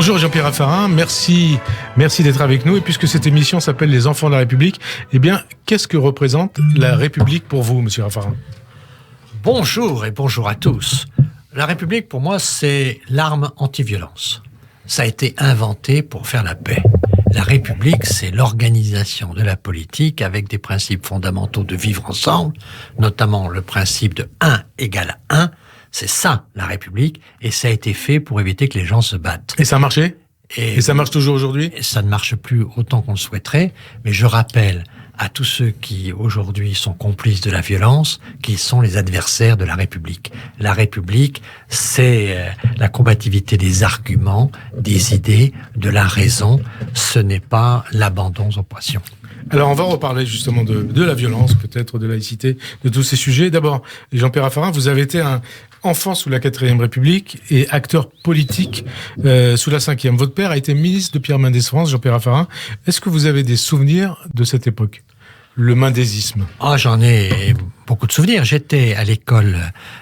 Bonjour Jean-Pierre Raffarin, merci d'être avec nous. Et puisque cette émission s'appelle Les Enfants de la République, eh bien, qu'est-ce que représente la République pour vous, monsieur Raffarin ? Bonjour et bonjour à tous. La République, pour moi, c'est l'arme anti-violence. Ça a été inventé pour faire la paix. La République, c'est l'organisation de la politique avec des principes fondamentaux de vivre ensemble, notamment le principe de 1 égale 1. C'est ça, la République, et ça a été fait pour éviter que les gens se battent. Et ça a marché ? Et ça marche toujours aujourd'hui ? Ça ne marche plus autant qu'on le souhaiterait, mais je rappelle à tous ceux qui aujourd'hui sont complices de la violence qu'ils sont les adversaires de la République. La République, c'est la combativité des arguments, des idées, de la raison. Ce n'est pas l'abandon aux passions. Alors, on va reparler justement de la violence, peut-être de laïcité, de tous ces sujets. D'abord, Jean-Pierre Raffarin, vous avez été un enfant sous la 4e République et acteur politique sous la 5e. Votre père a été ministre de Pierre Mendès France, Jean-Pierre Raffarin. Est-ce que vous avez des souvenirs de cette époque ? Le mendésisme. J'en ai beaucoup de souvenirs. J'étais à l'école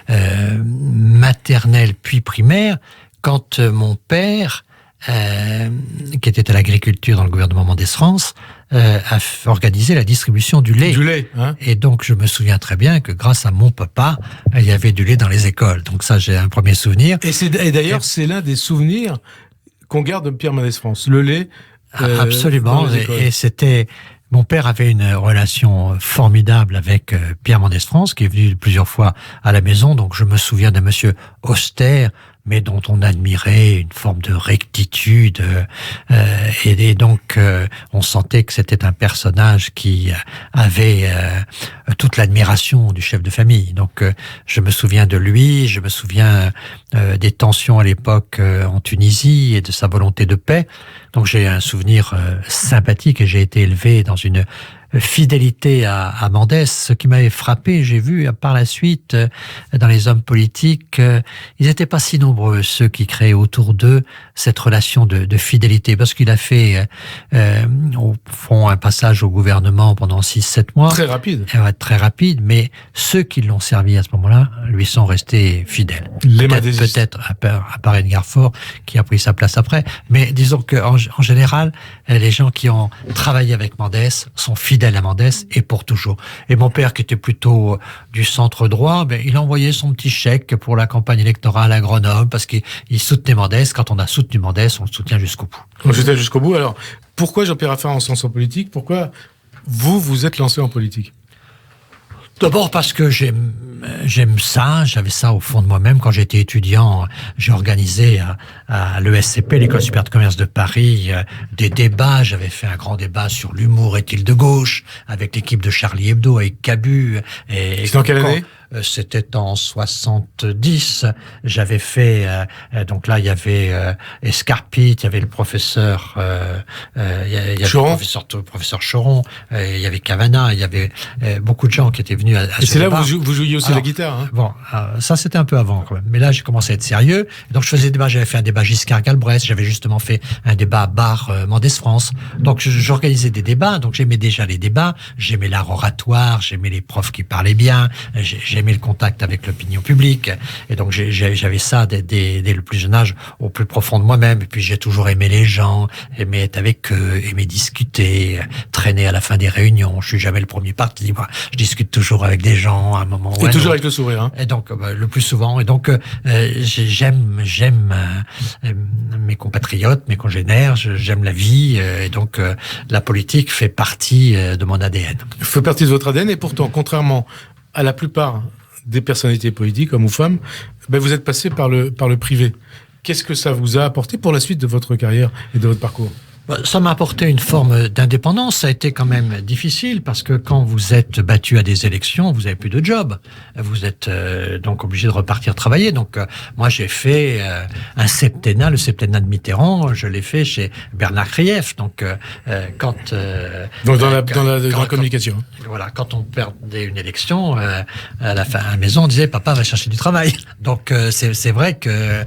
maternelle puis primaire quand mon père, qui était à l'agriculture dans le gouvernement Mendès France, a organisé la distribution du lait. Du lait, hein ? Et donc, je me souviens très bien que grâce à mon papa, il y avait du lait dans les écoles. Donc ça, j'ai un premier souvenir. Et d'ailleurs, c'est l'un des souvenirs qu'on garde de Pierre Mendès France. Le lait. Absolument. Et c'était... Mon père avait une relation formidable avec Pierre Mendès France, qui est venu plusieurs fois à la maison. Donc, je me souviens d'un monsieur austère, mais dont on admirait une forme de rectitude. Et donc, on sentait que c'était un personnage qui avait toute l'admiration du chef de famille. Donc, je me souviens de lui, je me souviens des tensions à l'époque en Tunisie et de sa volonté de paix. Donc, j'ai un souvenir sympathique et j'ai été élevé dans une fidélité à Mendès. Ce qui m'avait frappé, j'ai vu par la suite dans les hommes politiques, ils n'étaient pas si nombreux ceux qui créaient autour d'eux cette relation de fidélité, parce qu'il a fait au fond un passage au gouvernement pendant 6-7 mois. Très rapide. Très rapide, mais ceux qui l'ont servi à ce moment-là lui sont restés fidèles. Peut-être à part Edgar Faure qui a pris sa place après, mais disons qu'en général, les gens qui ont travaillé avec Mendès sont fidèles à Mendès et pour toujours. Et mon père, qui était plutôt du centre droit, il envoyait son petit chèque pour la campagne électorale à Grenoble parce qu'il soutenait Mendès. Quand on a soutenu Mendès, on le soutient jusqu'au bout. On le soutient jusqu'au bout. Alors, pourquoi Jean-Pierre Raffarin se lance en politique ? Pourquoi vous êtes lancé en politique ? D'abord parce que j'aime ça, j'avais ça au fond de moi-même. Quand j'étais étudiant, j'ai organisé à l'ESCP, l'École supérieure de commerce de Paris, des débats. J'avais fait un grand débat sur l'humour est-il de gauche, avec l'équipe de Charlie Hebdo, avec Cabu. C'était en quelle année ? C'était en 70. J'avais fait, donc là, il y avait Escarpit, il y avait le professeur, il y avait le professeur Choron, il y avait Cavana, il y avait beaucoup de gens qui étaient venus à ce débat. Et c'est là où vous jouiez aussi la guitare, hein ? Bon, ça c'était un peu avant quand même. Mais là, j'ai commencé à être sérieux. Donc je faisais des débats, j'avais fait un débat Giscard-Galbraith, j'avais justement fait un débat Bar Mendès France. Donc j'organisais des débats, donc j'aimais déjà les débats, j'aimais l'art oratoire, j'aimais les profs qui parlaient bien, j'aimais le contact avec l'opinion publique. Et donc j'avais ça dès le plus jeune âge, au plus profond de moi-même. Et puis j'ai toujours aimé les gens, aimé être avec eux, aimé discuter, traîner à la fin des réunions. Je suis jamais le premier parti libre. Je discute toujours avec des gens à un moment ou et toujours avec le sourire, hein. Et donc le plus souvent. Et donc j'aime mes compatriotes, mes congénères. J'aime la vie. Et donc la politique fait partie de mon ADN. Fait partie de votre ADN. Et pourtant, contrairement à la plupart des personnalités politiques, hommes ou femmes, vous êtes passé par le privé. Qu'est-ce que ça vous a apporté pour la suite de votre carrière et de votre parcours ? Ça m'a apporté une forme d'indépendance. Ça a été quand même difficile parce que quand vous êtes battu à des élections, vous avez plus de job. Vous êtes donc obligé de repartir travailler. Donc moi j'ai fait un septennat, le septennat de Mitterrand. Je l'ai fait chez Bernard Krief. Donc dans la communication. Voilà, quand on perdait une élection, à la fin à la maison, on disait papa va chercher du travail. Donc c'est vrai que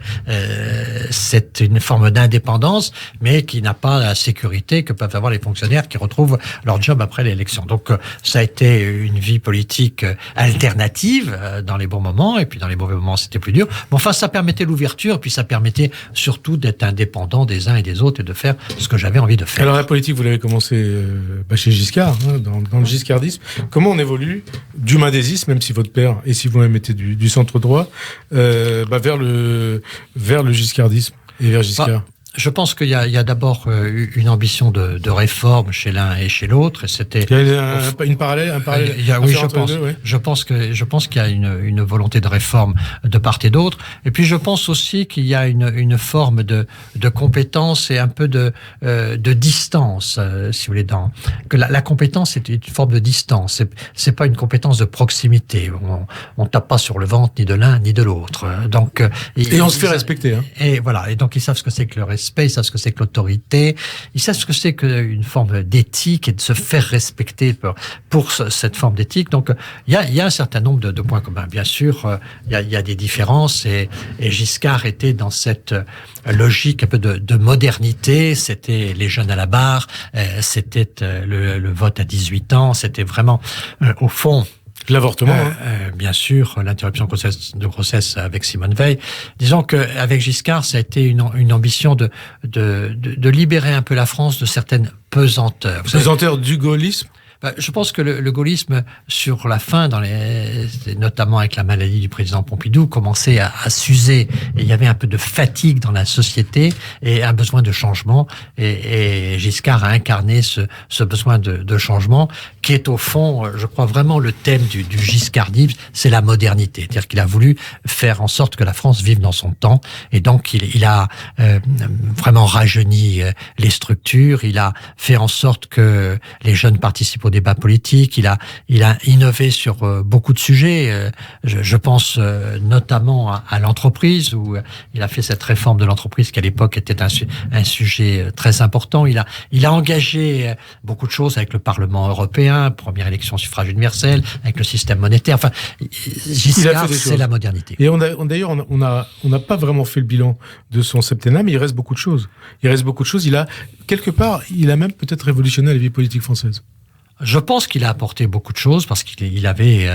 c'est une forme d'indépendance, mais qui n'a pas la sécurité que peuvent avoir les fonctionnaires qui retrouvent leur job après l'élection. Donc ça a été une vie politique alternative dans les bons moments, et puis dans les mauvais moments c'était plus dur. Mais enfin, ça permettait l'ouverture, puis ça permettait surtout d'être indépendant des uns et des autres et de faire ce que j'avais envie de faire. Alors la politique, vous l'avez commencé chez Giscard, dans le giscardisme. Comment on évolue du madésisme, même si votre père et si vous-même étiez du centre droit, vers le giscardisme et vers Giscard? Je pense qu'il y a d'abord une ambition de réforme chez l'un et chez l'autre. Et c'était. Il y a un parallèle. Oui, je pense qu'il y a une volonté de réforme de part et d'autre. Et puis je pense aussi qu'il y a une forme de compétence et un peu de distance, si vous voulez, que la compétence est une forme de distance. C'est pas une compétence de proximité. On tape pas sur le ventre ni de l'un ni de l'autre. Donc. Et on se fait respecter. Et voilà. Et donc ils savent ce que c'est que le respect, ils savent ce que c'est que l'autorité, ils savent ce que c'est qu'une forme d'éthique et de se faire respecter pour cette forme d'éthique. Donc, il y a un certain nombre de points communs. Bien sûr, il y a des différences et Giscard était dans cette logique un peu de modernité. C'était les jeunes à la barre, c'était le vote à 18 ans, c'était vraiment, au fond, l'avortement, bien sûr, l'interruption de grossesse avec Simone Veil. Disons qu'avec Giscard, ça a été une ambition de libérer un peu la France de certaines pesanteurs. Pesanteurs du gaullisme? Je pense que le gaullisme, sur la fin, notamment avec la maladie du président Pompidou, commençait à s'user. Et il y avait un peu de fatigue dans la société et un besoin de changement. Et Giscard a incarné ce besoin de changement, qui est au fond, je crois vraiment, le thème du giscardisme, c'est la modernité. C'est-à-dire qu'il a voulu faire en sorte que la France vive dans son temps. Et donc, il a vraiment rajeuni les structures. Il a fait en sorte que les jeunes participent au débat politique, il a innové sur beaucoup de sujets. Je pense notamment à l'entreprise, où il a fait cette réforme de l'entreprise qui à l'époque était un sujet très important. Il a engagé beaucoup de choses avec le Parlement européen, première élection suffrage universel, avec le système monétaire. Enfin, Giscard, c'est la modernité. Et d'ailleurs, on n'a pas vraiment fait le bilan de son septennat, mais il reste beaucoup de choses. Quelque part, il a même peut-être révolutionné la vie politique française. Je pense qu'il a apporté beaucoup de choses parce qu'il avait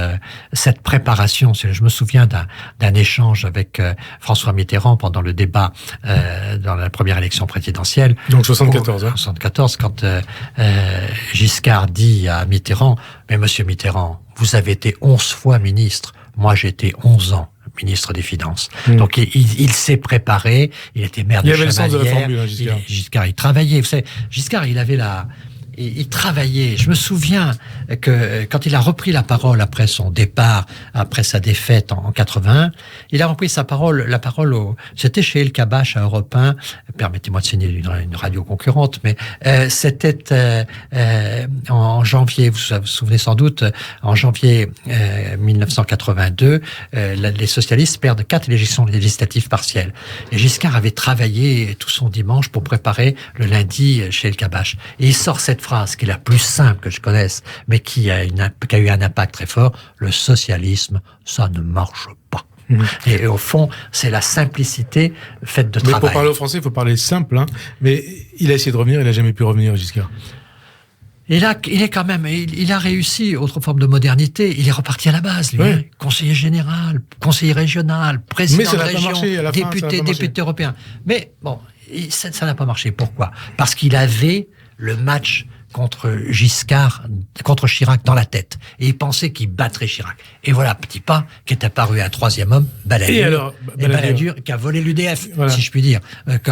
cette préparation. Je me souviens d'un échange avec François Mitterrand pendant le débat dans la première élection présidentielle. Donc 74. 74, quand Giscard dit à Mitterrand, « Mais monsieur Mitterrand, vous avez été 11 fois ministre, moi j'ai été 11 ans. » Ministre des Finances. Donc il s'est préparé, il était maire de Chamalières. Il avait le sens de la formule, Giscard. Giscard, il travaillait. Vous savez, Giscard, il avait il travaillait. Je me souviens que quand il a repris la parole après son départ, après sa défaite en 81, il a repris la parole c'était chez El Kabash à Europe 1. Permettez-moi de signer une radio concurrente, mais c'était en janvier, vous vous souvenez sans doute, en janvier 1982, les socialistes perdent 4 élections législatives partielles. Et Giscard avait travaillé tout son dimanche pour préparer le lundi chez El Kabash. Et il sort cette phrase qui est la plus simple que je connaisse, mais qui a eu un impact très fort: le socialisme, ça ne marche pas. Et au fond, c'est la simplicité faite de travail. Mais pour parler au français, il faut parler simple. Mais il a essayé de revenir, il n'a jamais pu revenir, Giscard. Et là, il a réussi, autre forme de modernité, il est reparti à la base, lui. Oui. Conseiller général, conseiller régional, président de région, député européen. Mais bon, ça n'a pas marché. Pourquoi ? Parce qu'il avait le match contre Chirac dans la tête. Et il pensait qu'il battrait Chirac. Et voilà, petit pas, qu'est apparu un troisième homme, Balladur. Et alors, Balladur, qui a volé l'UDF, voilà, si je puis dire.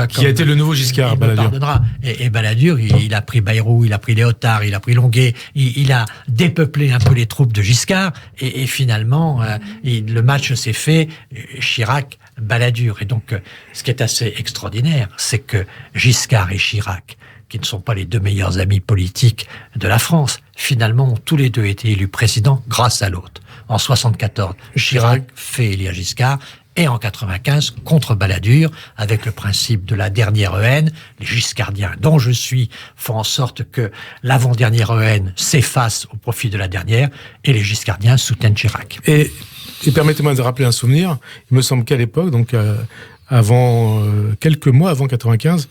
Qui a été le nouveau Giscard, Balladur. Et Balladur, il a pris Bayrou, il a pris Léotard, il a pris Longuet, il a dépeuplé un peu les troupes de Giscard, et finalement, le match s'est fait, Chirac, Balladur. Et donc, ce qui est assez extraordinaire, c'est que Giscard et Chirac, qui ne sont pas les deux meilleurs amis politiques de la France, finalement ont tous les deux été élus présidents grâce à l'autre. En 74, Chirac fait élire Giscard, et en 95, contre Balladur, avec le principe de la dernière EN, les giscardiens dont je suis font en sorte que l'avant-dernière EN s'efface au profit de la dernière, et les giscardiens soutiennent Chirac. Et permettez-moi de rappeler un souvenir, il me semble qu'à l'époque, donc quelques mois avant 95,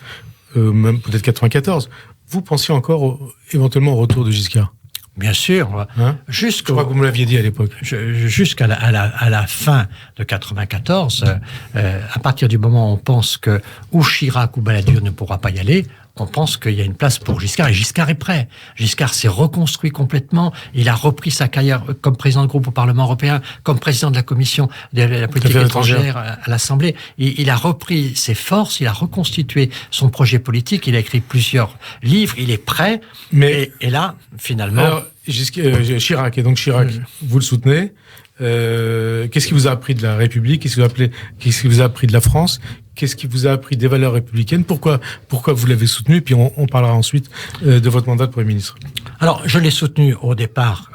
même peut-être 94. Vous pensiez encore éventuellement au retour de Giscard? Bien sûr. Je crois que vous me l'aviez dit à l'époque. Jusqu'à la fin de 94, à partir du moment où on pense que ou Chirac ou Balladur ne pourra pas y aller, on pense qu'il y a une place pour Giscard, et Giscard est prêt. Giscard s'est reconstruit complètement, il a repris sa carrière comme président de groupe au Parlement européen, comme président de la commission de la politique étrangère à l'Assemblée. Il a repris ses forces, il a reconstitué son projet politique, il a écrit plusieurs livres, il est prêt, et là, finalement... Alors, Chirac, et donc Chirac, vous le soutenez. Qu'est-ce qui vous a appris de la République? Qu'est-ce qui vous a appris de la France? Qu'est-ce qui vous a appris des valeurs républicaines? Pourquoi vous l'avez soutenu? Et puis on parlera ensuite de votre mandat de Premier ministre. Alors, je l'ai soutenu au départ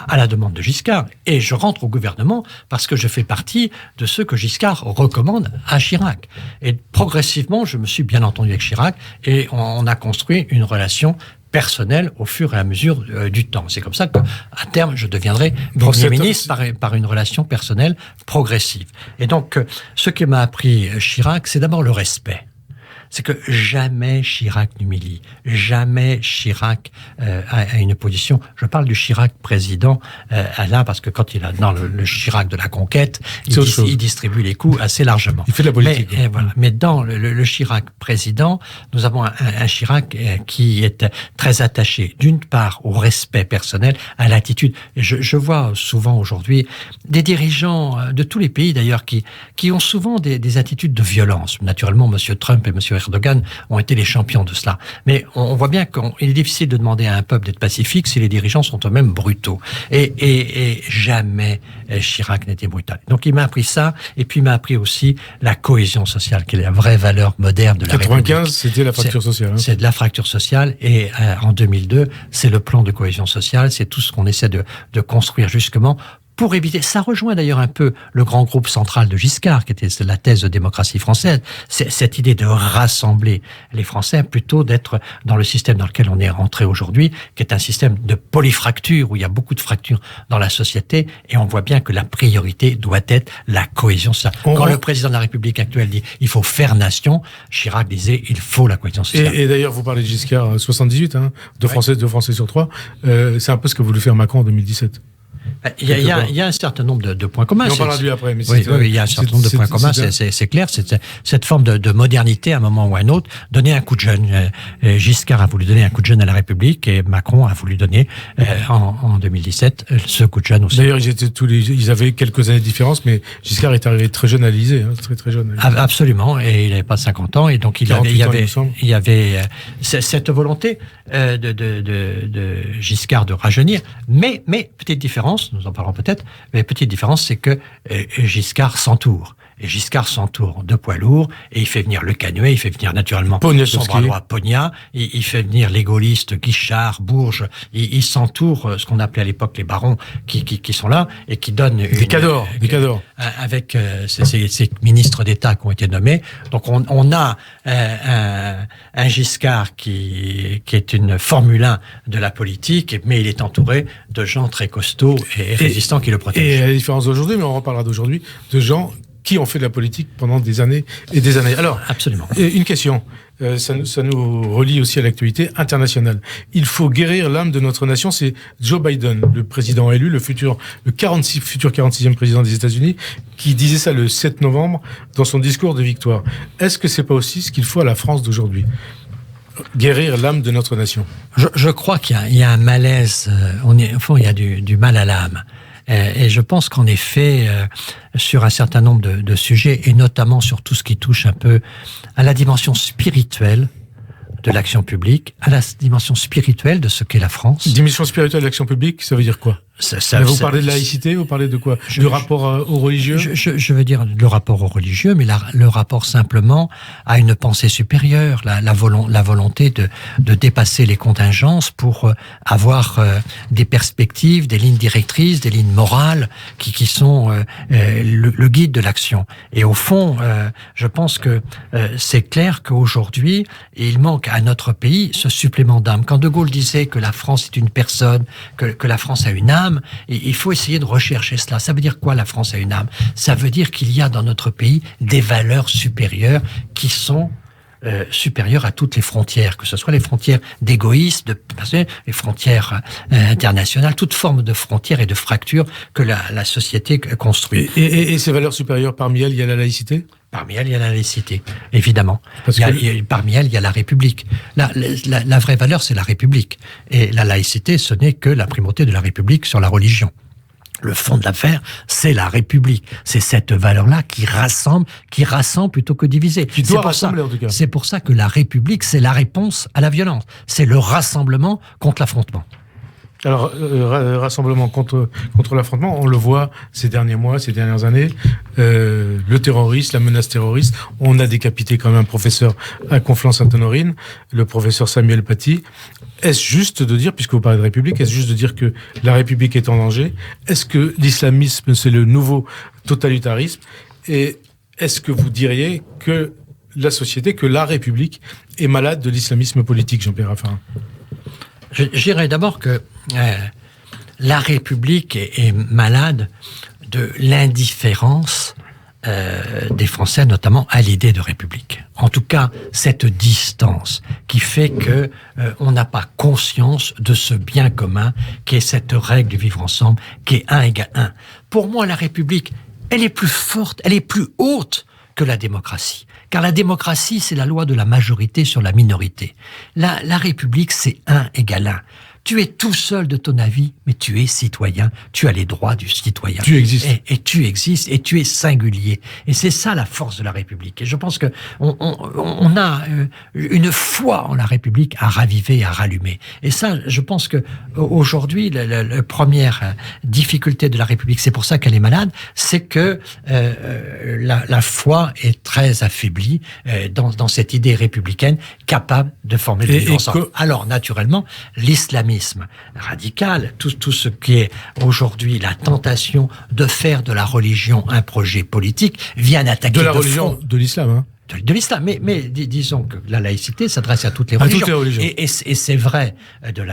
à la demande de Giscard, et je rentre au gouvernement parce que je fais partie de ceux que Giscard recommande à Chirac. Et progressivement, je me suis bien entendu avec Chirac, et on a construit une relation personnel au fur et à mesure du temps. C'est comme ça qu'à terme, je deviendrai Premier ministre par une relation personnelle progressive. Et donc, ce que m'a appris Chirac, c'est d'abord le respect. C'est que jamais Chirac n'humilie, jamais Chirac a une position. Je parle du Chirac président là, parce que quand il a dans le Chirac de la conquête, il distribue les coups assez largement. Il fait de la politique. Mais dans le Chirac président, nous avons un Chirac qui est très attaché, d'une part, au respect personnel, à l'attitude. Je vois souvent aujourd'hui des dirigeants de tous les pays d'ailleurs qui ont souvent des attitudes de violence. Naturellement, M. Trump et M. Erdogan ont été les champions de cela. Mais on voit bien qu'il est difficile de demander à un peuple d'être pacifique si les dirigeants sont eux-mêmes brutaux. Et jamais Chirac n'était brutal. Donc il m'a appris ça, et puis il m'a appris aussi la cohésion sociale, qui est la vraie valeur moderne de la République. 95, c'était la fracture sociale. C'est de la fracture sociale, et en 2002, c'est le plan de cohésion sociale, c'est tout ce qu'on essaie de construire justement pour éviter, ça rejoint d'ailleurs un peu le grand groupe central de Giscard, qui était la thèse de démocratie française, c'est cette idée de rassembler les Français plutôt d'être dans le système dans lequel on est rentré aujourd'hui, qui est un système de polyfracture, où il y a beaucoup de fractures dans la société, et on voit bien que la priorité doit être la cohésion sociale. Quand le président de la République actuelle dit « il faut faire nation », Chirac disait « il faut la cohésion sociale ». Et d'ailleurs, vous parlez de Giscard, 78, deux Français sur trois, c'est un peu ce que voulait faire Macron en 2017. Il y a un certain nombre de points communs. On parlera de lui après. Mais oui, il y a un certain nombre de points communs, c'est clair. C'est cette forme de modernité, à un moment ou à un autre, donner un coup de jeune. Giscard a voulu donner un coup de jeune à la République, et Macron a voulu donner, en 2017, ce coup de jeune aussi. D'ailleurs, ils avaient quelques années de différence, mais Giscard est arrivé très jeune à l'Élysée, très jeune. Absolument, et il n'avait pas 50 ans, et donc il y avait cette volonté de Giscard de rajeunir, mais petite différence, nous en parlerons peut-être, mais petite différence, c'est que Giscard s'entoure. Et Giscard s'entoure de poids lourds, et il fait venir Le Canuet, il fait venir naturellement son bras droit Pognat, il fait venir les gaullistes Guichard, Bourges, il s'entoure ce qu'on appelait à l'époque les barons qui sont là, et qui donnent des cadors. Avec ces ministres d'État qui ont été nommés. Donc on a un Giscard qui est une Formule 1 de la politique, mais il est entouré de gens très costauds et résistants qui le protègent. Et à la différence d'aujourd'hui, mais on reparlera d'aujourd'hui, de gens qui ont fait de la politique pendant des années et des années. Alors, absolument. Une question, ça nous relie aussi à l'actualité internationale. Il faut guérir l'âme de notre nation. C'est Joe Biden, le président élu, le futur 46e président des États-Unis, qui disait ça le 7 novembre dans son discours de victoire. Est-ce que c'est pas aussi ce qu'il faut à la France d'aujourd'hui ? Guérir l'âme de notre nation. Je crois qu'il y a un malaise. Il y a du mal à l'âme. Et je pense qu'en effet, sur un certain nombre de sujets, et notamment sur tout ce qui touche un peu à la dimension spirituelle de l'action publique, à la dimension spirituelle de ce qu'est la France. Dimension spirituelle de l'action publique, ça veut dire quoi ? Vous parlez de laïcité, vous parez de quoi ? Du rapport aux religieux ? Je veux dire le rapport aux religieux, mais le rapport simplement à une pensée supérieure, la volonté de dépasser les contingences pour avoir des perspectives, des lignes directrices, des lignes morales qui sont le guide de l'action. Et au fond, je pense que c'est clair qu'aujourd'hui, il manque à notre pays ce supplément d'âme. Quand De Gaulle disait que la France est une personne, que la France a une âme, il faut essayer de rechercher cela. Ça veut dire quoi, la France a une âme ? Ça veut dire qu'il y a dans notre pays des valeurs supérieures qui sont supérieure à toutes les frontières, que ce soit les frontières d'égoïsme, les frontières internationales, toute forme de frontières et de fractures que la société construit. Et ces valeurs supérieures, parmi elles, il y a la laïcité ? Parmi elles, il y a la laïcité, évidemment. Parmi elles, il y a la République. La vraie valeur, c'est la République. Et la laïcité, ce n'est que la primauté de la République sur la religion. Le fond de l'affaire, c'est la République. C'est cette valeur-là qui rassemble plutôt que diviser. Qui doit rassembler, en tout cas. C'est pour ça que la République, c'est la réponse à la violence. C'est le rassemblement contre l'affrontement. Alors, rassemblement contre l'affrontement, on le voit ces derniers mois, ces dernières années, le terrorisme, la menace terroriste. On a décapité quand même un professeur à Conflans-Sainte-Honorine, le professeur Samuel Paty. Est-ce juste de dire, puisque vous parlez de République, est-ce juste de dire que la République est en danger ? Est-ce que l'islamisme, c'est le nouveau totalitarisme ? Et est-ce que vous diriez que la société, que la République est malade de l'islamisme politique, Jean-Pierre Raffarin ? Je dirais d'abord que la République est malade de l'indifférence des Français, notamment à l'idée de République. En tout cas, cette distance qui fait que on n'a pas conscience de ce bien commun qui est cette règle du vivre ensemble, qui est 1 égale 1. Pour moi, la République, elle est plus forte, elle est plus haute que la démocratie. Car la démocratie, c'est la loi de la majorité sur la minorité. La République, c'est 1 égale 1. Tu es tout seul de ton avis, mais tu es citoyen. Tu as les droits du citoyen. Tu existes. Et tu existes, et tu es singulier. Et c'est ça la force de la République. Et je pense que on a une foi en la République à raviver, à rallumer. Et ça, je pense que aujourd'hui, la première difficulté de la République, c'est pour ça qu'elle est malade, c'est que la foi est très affaiblie dans cette idée républicaine capable de former le vivre ensemble. Alors, naturellement, l'islamisme radical, tout ce qui est aujourd'hui la tentation de faire de la religion un projet politique, vient attaquer de la religion, de l'islam, hein. De l'islam, mais disons que la laïcité s'adresse à toutes les religions. Toutes les religions. Et c'est vrai de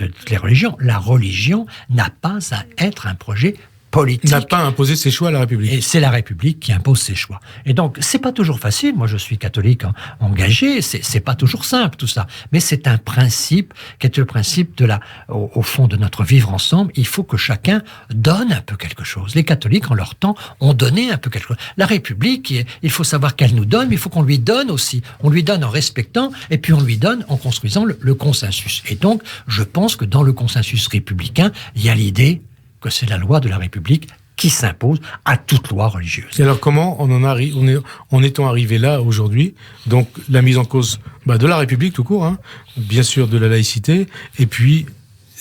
toutes les religions. La religion n'a pas à être un projet politique. N'a pas imposé ses choix à la République. Et c'est la République qui impose ses choix. Et donc, c'est pas toujours facile. Moi, je suis catholique engagé. C'est pas toujours simple, tout ça. Mais c'est un principe qui est le principe au fond de notre vivre ensemble. Il faut que chacun donne un peu quelque chose. Les catholiques, en leur temps, ont donné un peu quelque chose. La République, il faut savoir qu'elle nous donne, mais il faut qu'on lui donne aussi. On lui donne en respectant, et puis on lui donne en construisant le consensus. Et donc, je pense que dans le consensus républicain, il y a l'idée que c'est la loi de la République qui s'impose à toute loi religieuse. Et alors comment en est-on arrivé là aujourd'hui ? Donc la mise en cause de la République tout court, hein, bien sûr de la laïcité, et puis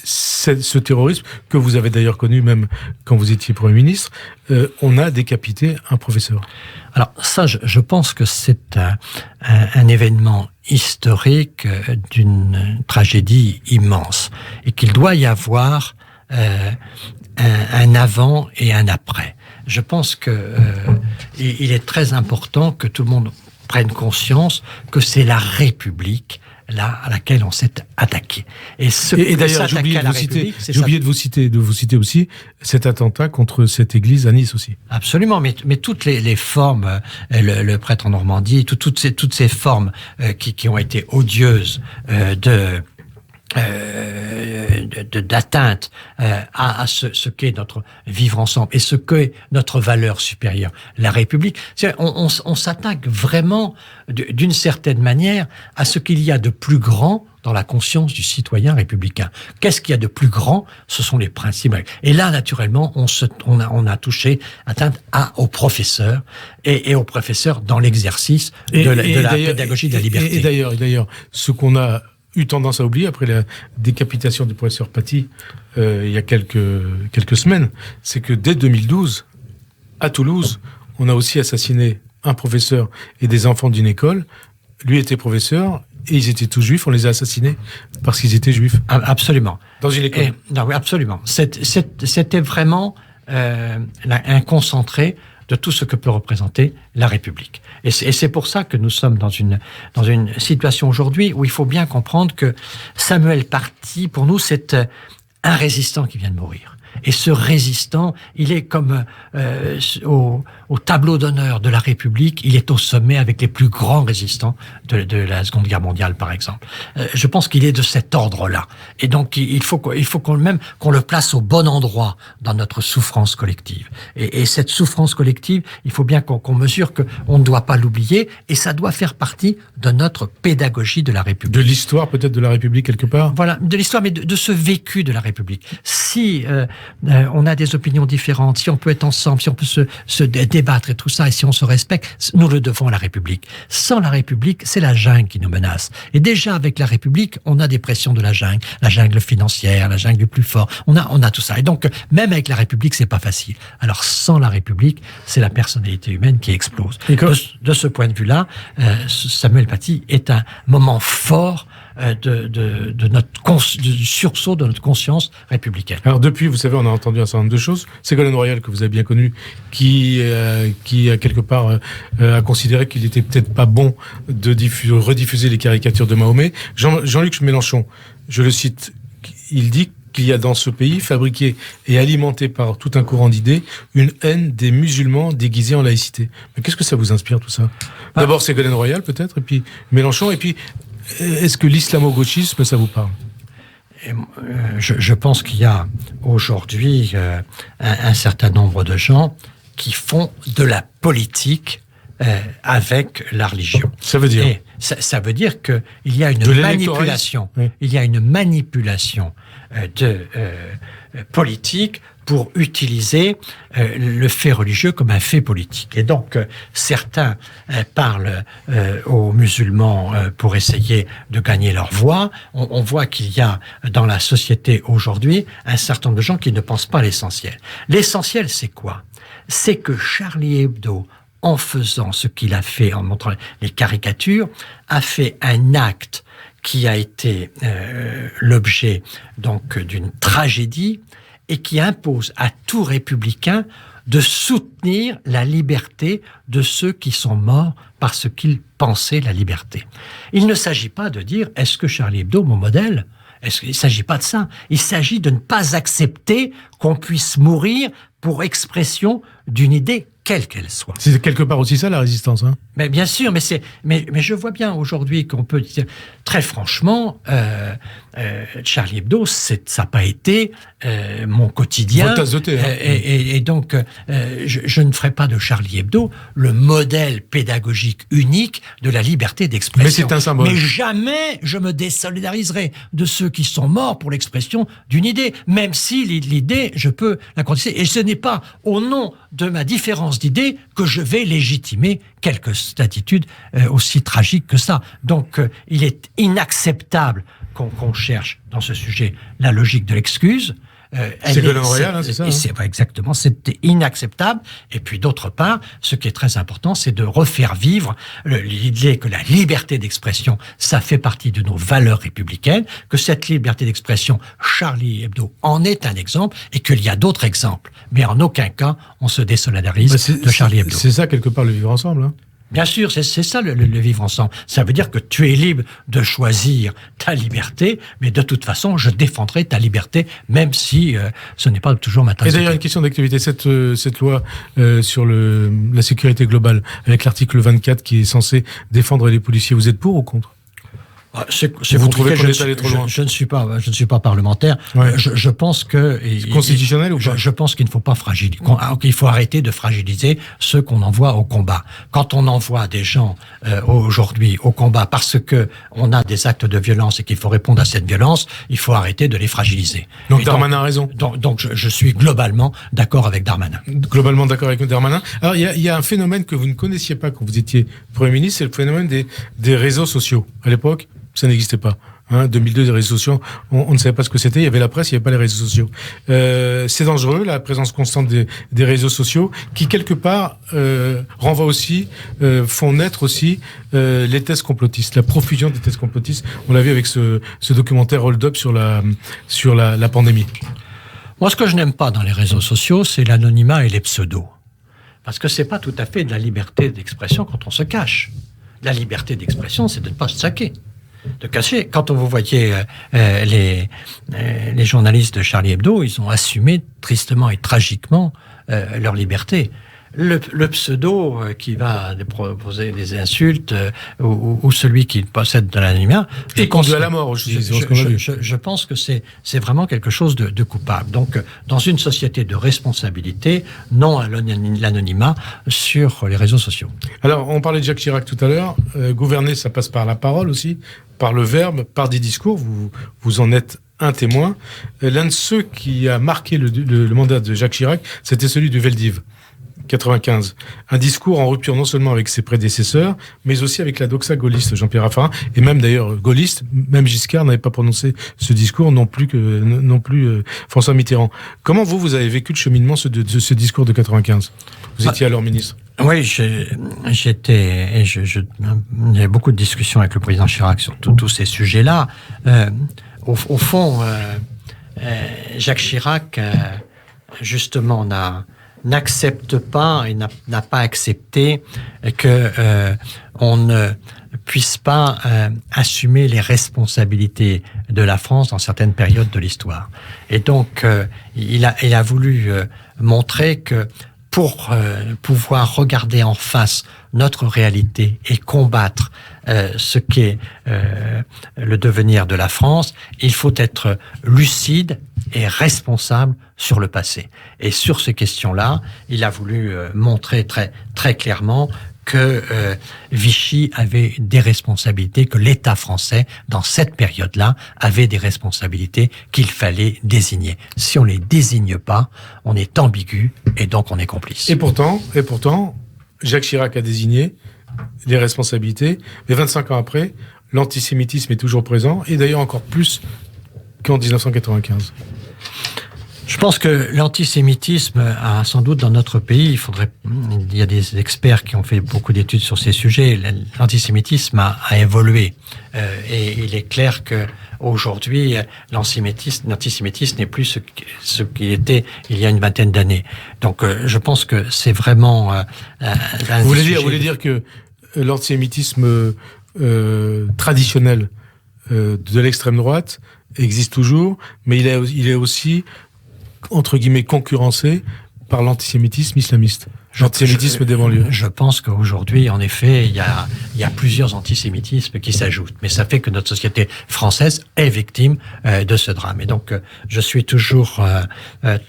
ce terrorisme que vous avez d'ailleurs connu même quand vous étiez Premier ministre, on a décapité un professeur. Alors ça, je pense que c'est un événement historique d'une tragédie immense, et qu'il doit y avoir un avant et un après. Je pense que il est très important que tout le monde prenne conscience que c'est la République à laquelle on s'est attaqué. Et d'ailleurs, j'ai oublié de vous citer aussi cet attentat contre cette église à Nice aussi. Absolument, mais toutes les formes, le prêtre en Normandie, toutes ces formes qui ont été odieuses d'atteinte à ce qu'est notre vivre ensemble et ce qu'est notre valeur supérieure, la République. On s'attaque vraiment d'une certaine manière à ce qu'il y a de plus grand dans la conscience du citoyen républicain. Qu'est-ce qu'il y a de plus grand ? Ce sont les principes. Et là, naturellement, on a touché atteinte aux professeurs et aux professeurs dans l'exercice de la pédagogie de la liberté. Et d'ailleurs, ce qu'on a eu tendance à oublier après la décapitation du professeur Paty il y a quelques semaines, c'est que dès 2012, à Toulouse, on a aussi assassiné un professeur et des enfants d'une école. Lui était professeur et ils étaient tous juifs. On les a assassinés parce qu'ils étaient juifs. Absolument. Dans une école. Non, oui, absolument. C'était vraiment un concentré de tout ce que peut représenter la République. Et c'est pour ça que nous sommes dans une situation aujourd'hui où il faut bien comprendre que Samuel Paty, pour nous, c'est un résistant qui vient de mourir. Et ce résistant, il est comme au tableau d'honneur de la République, il est au sommet avec les plus grands résistants de la Seconde Guerre mondiale, par exemple. Je pense qu'il est de cet ordre-là. Et donc, il faut qu'on le place au bon endroit dans notre souffrance collective. Et cette souffrance collective, il faut bien qu'on mesure qu'on ne doit pas l'oublier, et ça doit faire partie de notre pédagogie de la République. De l'histoire peut-être de la République quelque part. Voilà, de l'histoire, mais de ce vécu de la République. Si on a des opinions différentes, si on peut être ensemble, si on peut se débattre et tout ça, et si on se respecte, nous le devons à la République. Sans la République, c'est la jungle qui nous menace. Et déjà avec la République, on a des pressions de la jungle financière, la jungle du plus fort. On a tout ça. Et donc, même avec la République, c'est pas facile. Alors, sans la République, c'est la personnalité humaine qui explose. De ce point de vue-là, Samuel Paty est un moment fort du sursaut de notre conscience républicaine. Alors depuis, vous savez, on a entendu un certain nombre de choses. Ségolène Royal, que vous avez bien connu, qui a quelque part a considéré qu'il était peut-être pas bon de rediffuser les caricatures de Mahomet. Jean-Luc Mélenchon, je le cite, il dit qu'il y a dans ce pays, fabriqué et alimenté par tout un courant d'idées, une haine des musulmans déguisés en laïcité. Mais qu'est-ce que ça vous inspire tout ça ? D'abord Ségolène Royal peut-être, et puis Mélenchon, et puis est-ce que l'islamo-gauchisme, ça vous parle ? Je pense qu'il y a aujourd'hui un certain nombre de gens qui font de la politique avec la religion. Ça veut dire ? Ça veut dire qu'il y a une manipulation. Oui. Il y a une manipulation politique pour utiliser le fait religieux comme un fait politique. Et donc, certains parlent aux musulmans pour essayer de gagner leur voix. On voit qu'il y a dans la société aujourd'hui un certain nombre de gens qui ne pensent pas à l'essentiel. L'essentiel, c'est quoi ? C'est que Charlie Hebdo, en faisant ce qu'il a fait, en montrant les caricatures, a fait un acte qui a été l'objet donc d'une tragédie et qui impose à tout républicain de soutenir la liberté de ceux qui sont morts parce qu'ils pensaient la liberté. Il ne s'agit pas de dire « est-ce que Charlie Hebdo, mon modèle ?» Il ne s'agit pas de ça. Il s'agit de ne pas accepter qu'on puisse mourir pour expression d'une idée quelle qu'elle soit. C'est quelque part aussi ça la résistance, hein ? Mais bien sûr, mais je vois bien aujourd'hui qu'on peut dire très franchement, Charlie Hebdo, ça n'a pas été mon quotidien. Votre tasse de thé, hein. Et donc, je ne ferai pas de Charlie Hebdo le modèle pédagogique unique de la liberté d'expression. Mais c'est un symbole. Mais jamais je me désolidariserai de ceux qui sont morts pour l'expression d'une idée, même si l'idée, je peux la contester. Et ce n'est pas au nom de ma différence d'idées que je vais légitimer quelques attitudes aussi tragiques que ça. Donc, il est inacceptable qu'on cherche dans ce sujet la logique de l'excuse. Ségolène Royal, hein, c'est ça. C'est exactement, c'est inacceptable. Et puis d'autre part, ce qui est très important, c'est de refaire vivre l'idée que la liberté d'expression, ça fait partie de nos valeurs républicaines, que cette liberté d'expression, Charlie Hebdo en est un exemple, et qu'il y a d'autres exemples. Mais en aucun cas, on se désolidarise de Charlie Hebdo. C'est ça quelque part le vivre ensemble, hein. Bien sûr, c'est ça le vivre ensemble. Ça veut dire que tu es libre de choisir ta liberté, mais de toute façon, je défendrai ta liberté, même si ce n'est pas toujours ma tasse. Et d'ailleurs, une question d'actualité, cette loi sur la sécurité globale, avec l'article 24 qui est censé défendre les policiers, vous êtes pour ou contre ? Vous trouvez qu'on est allé trop loin ? Je ne suis pas parlementaire. Ouais. Je pense que c'est constitutionnel ou pas ? Je pense qu'il ne faut pas fragiliser. Il faut arrêter de fragiliser ceux qu'on envoie au combat. Quand on envoie des gens aujourd'hui au combat parce que on a des actes de violence et qu'il faut répondre à cette violence, il faut arrêter de les fragiliser. Donc Darmanin a raison. Donc je suis globalement d'accord avec Darmanin. Globalement d'accord avec Darmanin. Alors il y a un phénomène que vous ne connaissiez pas quand vous étiez Premier ministre, c'est le phénomène des réseaux sociaux. À l'époque, ça n'existait pas. 2002, les réseaux sociaux, on ne savait pas ce que c'était. Il y avait la presse, il n'y avait pas les réseaux sociaux. C'est dangereux, la présence constante des réseaux sociaux, qui quelque part renvoient aussi, font naître aussi les thèses complotistes, la profusion des thèses complotistes. On l'a vu avec ce documentaire Hold Up sur la pandémie. Moi, ce que je n'aime pas dans les réseaux sociaux, c'est l'anonymat et les pseudos. Parce que c'est pas tout à fait de la liberté d'expression quand on se cache. La liberté d'expression, c'est de ne pas se saquer. cacher. Quand vous voyez les journalistes de Charlie Hebdo, ils ont assumé tristement et tragiquement leur liberté. Le pseudo qui va proposer des insultes ou celui qui possède de l'anonymat et conduit à la mort. Je pense que c'est vraiment quelque chose de coupable. Donc, dans une société de responsabilité, non à l'anonymat sur les réseaux sociaux. Alors, on parlait de Jacques Chirac tout à l'heure. Gouverner, ça passe par la parole aussi, par le verbe, par des discours. Vous en êtes un témoin. L'un de ceux qui a marqué le mandat de Jacques Chirac, c'était celui du Veldiv. 95. Un discours en rupture non seulement avec ses prédécesseurs, mais aussi avec la doxa gaulliste Jean-Pierre Raffarin, et même d'ailleurs gaulliste, même Giscard n'avait pas prononcé ce discours, non plus François Mitterrand. Comment vous avez vécu le cheminement de ce discours de 95 ? Vous étiez alors ministre. Oui, j'étais, il y avait beaucoup de discussions avec le président Chirac sur tous ces sujets-là. Au fond, Jacques Chirac, justement, n'accepte pas et n'a pas accepté que on ne puisse pas assumer les responsabilités de la France dans certaines périodes de l'histoire. Et donc, il a voulu montrer que pour pouvoir regarder en face notre réalité et combattre ce qu'est le devenir de la France, il faut être lucide et responsable sur le passé. Et sur ces questions-là, il a voulu montrer très, très clairement que Vichy avait des responsabilités, que l'État français, dans cette période-là, avait des responsabilités qu'il fallait désigner. Si on les désigne pas, on est ambigu et donc on est complice. Et pourtant, Jacques Chirac a désigné les responsabilités, mais 25 ans après, l'antisémitisme est toujours présent, et d'ailleurs encore plus qu'en 1995. Je pense que l'antisémitisme a sans doute dans notre pays, il y a des experts qui ont fait beaucoup d'études sur ces sujets, l'antisémitisme a évolué. Et il est clair que aujourd'hui, l'antisémitisme n'est plus ce qu'il était il y a une vingtaine d'années. Donc, je pense que c'est vraiment Vous voulez dire que l'antisémitisme traditionnel de l'extrême droite existe toujours, mais il est aussi, entre guillemets, concurrencé par l'antisémitisme islamiste. L'antisémitisme des banlieues. Je pense qu'aujourd'hui, en effet, il y a plusieurs antisémitismes qui s'ajoutent. Mais ça fait que notre société française est victime de ce drame. Et donc, je suis toujours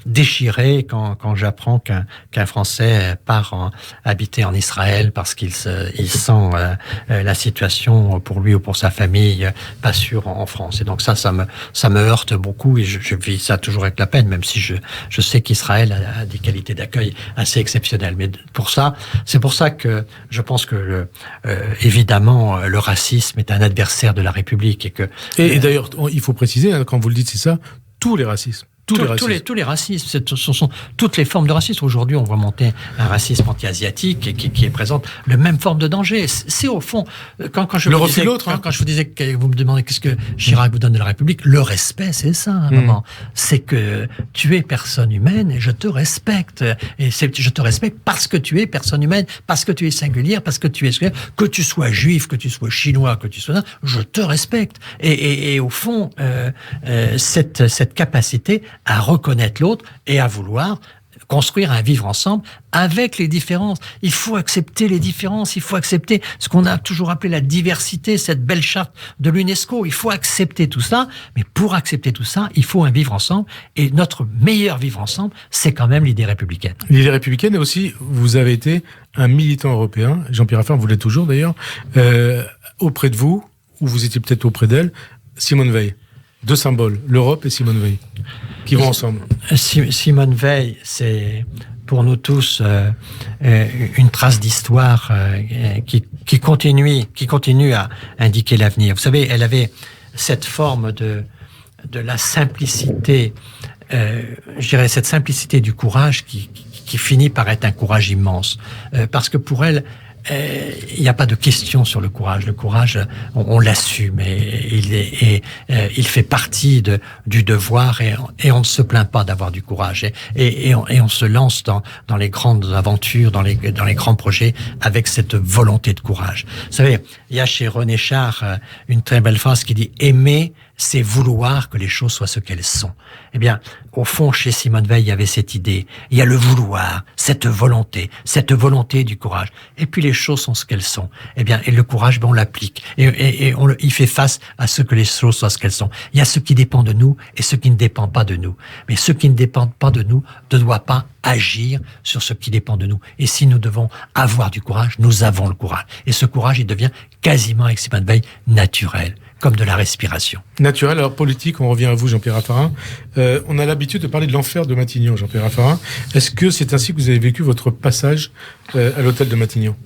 déchiré quand j'apprends qu'un Français part habiter en Israël parce qu'il sent la situation pour lui ou pour sa famille pas sûre en France. Et donc ça me heurte beaucoup et je vis ça toujours avec la peine, même si je sais qu'Israël a des qualités d'accueil assez exceptionnelles. Mais c'est pour ça que je pense que évidemment le racisme est un adversaire de la République et d'ailleurs il faut préciser quand vous le dites, c'est ça, tous les racismes. Tous les racismes, ce sont toutes les formes de racisme. Aujourd'hui, on voit monter un racisme anti-asiatique qui présente la même forme de danger. C'est au fond, quand je vous disais que vous me demandez qu'est-ce que Chirac vous donne de la République, le respect, c'est ça, à un moment. C'est que tu es personne humaine et je te respecte. Et je te respecte parce que tu es personne humaine, parce que tu es singulière, parce que tu es singulière, que tu sois juif, que tu sois chinois, que tu sois... Je te respecte. Et au fond, cette capacité à reconnaître l'autre et à vouloir construire un vivre ensemble avec les différences. Il faut accepter les différences, il faut accepter ce qu'on a toujours appelé la diversité, cette belle charte de l'UNESCO. Il faut accepter tout ça, mais pour accepter tout ça, il faut un vivre ensemble. Et notre meilleur vivre ensemble, c'est quand même l'idée républicaine. L'idée républicaine, et aussi, vous avez été un militant européen, Jean-Pierre Raffarin, vous l'êtes toujours d'ailleurs, auprès de vous, ou vous étiez peut-être auprès d'elle, Simone Veil. Deux symboles, l'Europe et Simone Veil, qui vont ensemble. Simone Veil, c'est pour nous tous une trace d'histoire qui continue à indiquer l'avenir. Vous savez, elle avait cette forme de la simplicité, je dirais cette simplicité du courage qui finit par être un courage immense. Parce que pour elle, il n'y a pas de question sur le courage. Le courage, on l'assume et il fait partie du devoir et on ne se plaint pas d'avoir du courage et on se lance dans les grandes aventures, dans les grands projets avec cette volonté de courage. Vous savez, il y a chez René Char une très belle phrase qui dit « Aimer, c'est vouloir que les choses soient ce qu'elles sont ». Eh bien, au fond, chez Simone Veil, il y avait cette idée. Il y a le vouloir, cette volonté du courage. Et puis les choses sont ce qu'elles sont. Eh bien, et le courage, on l'applique. Et il fait face à ce que les choses soient ce qu'elles sont. Il y a ce qui dépend de nous et ce qui ne dépend pas de nous. Mais ce qui ne dépend pas de nous ne doit pas agir sur ce qui dépend de nous. Et si nous devons avoir du courage, nous avons le courage. Et ce courage, il devient quasiment, avec Simone Veil, naturel, comme de la respiration. Naturel, alors politique, on revient à vous, Jean-Pierre Raffarin. On a l'habitude de parler de l'enfer de Matignon, Jean-Pierre Raffarin. Est-ce que c'est ainsi que vous avez vécu votre passage à l'hôtel de Matignon ?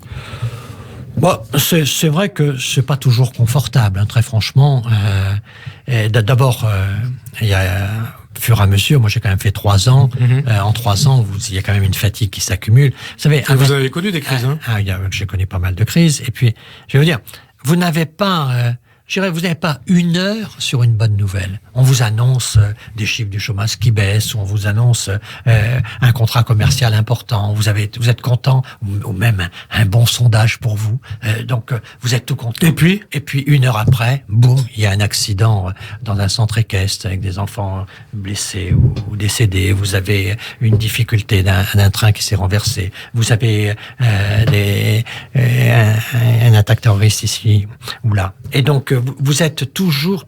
Bon, c'est vrai que c'est pas toujours confortable, hein, très franchement. D'abord, il y a fur et à mesure, moi j'ai quand même fait 3 ans. En 3 ans, il y a quand même une fatigue qui s'accumule. Vous savez, vous avez connu des crises, hein ? J'ai connu pas mal de crises. Et puis, je veux dire, vous n'avez pas... vous n'avez pas 1 heure sur une bonne nouvelle. On vous annonce des chiffres du chômage qui baissent, ou on vous annonce un contrat commercial important, vous êtes content, ou même un bon sondage pour vous. Donc, vous êtes tout content. Et puis 1 heure après, boum, il y a un accident dans un centre équestre avec des enfants blessés ou décédés. Vous avez une difficulté d'un train qui s'est renversé. Vous avez un attaque terroriste ici ou là. Et donc, vous êtes toujours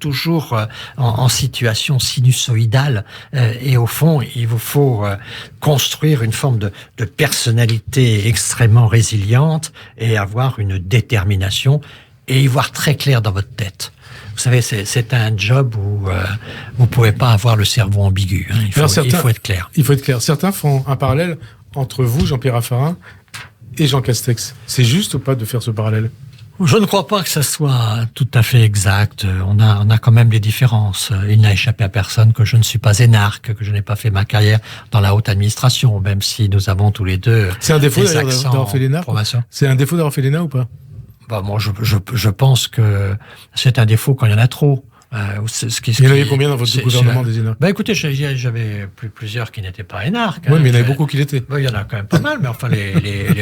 en situation sinusoïdale et au fond, il vous faut construire une forme de personnalité extrêmement résiliente et avoir une détermination et y voir très clair dans votre tête. Vous savez, c'est un job où vous pouvez pas avoir le cerveau ambigu. Hein. Il faut être clair. Il faut être clair. Certains font un parallèle entre vous, Jean-Pierre Raffarin, et Jean Castex. C'est juste ou pas de faire ce parallèle ? Je ne crois pas que ça soit tout à fait exact. On a quand même des différences. Il n'a échappé à personne que je ne suis pas énarque, que je n'ai pas fait ma carrière dans la haute administration, même si nous avons tous les deux. C'est un défaut d'avoir fait l'ENA ? C'est un défaut d'avoir fait l'ENA ou pas ? Bah, moi, je pense que c'est un défaut quand il y en a trop. Il y en avait combien dans votre gouvernement des énarques ? Écoutez, j'avais plusieurs qui n'étaient pas énarques. Oui, mais il y en avait beaucoup qui l'étaient. Il y en a quand même pas mal, mais enfin,